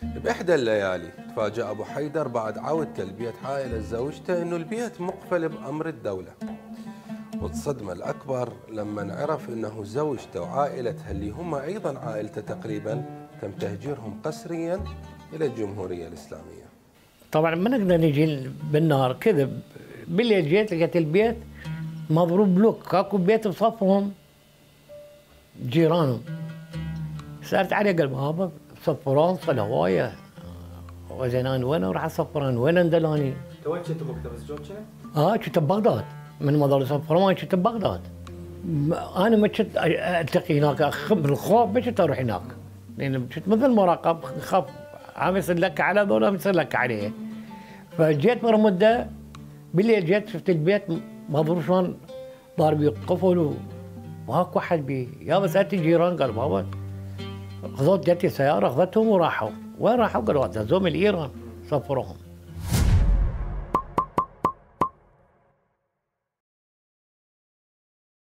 بإحدى الليالي تفاجأ أبو حيدر بعد عودته لبيت عائلة زوجته إنه البيت مقفل بأمر الدولة، والصدمة الأكبر لما عرف إنه زوجته وعائلتها اللي هم أيضا عائلته تقريبا تم تهجيرهم قسريا إلى الجمهورية الإسلامية. طبعا ما نقدر نجي بالنهار كذب، بالليل جيت لقيت البيت مضروب بلوك، اكو بيت بصفهم جيرانهم. سألت عليه قال بابا صفران صار هوايه، وزين انا وين اروح اصفران وين اندلاني؟ تو وين كنت بوقتها بس زوجك؟ كنت ببغداد، من ما ضل صفران كنت ببغداد. انا ما كنت التقي هناك من الخوف، ما كنت اروح هناك لان كنت مثل مراقب، خاف عم يصير لك على ذولا يصير لك عليه. فجيت مره مده بالليل جيت شفت البيت مضروب شلون ضارب قفل وماكو حد بيه. يابا سالت الجيران قال بابا خذوت جتي سياره اخذتهم وراحوا. وين راحوا؟ قالوا دزوهم لايران صفروهم.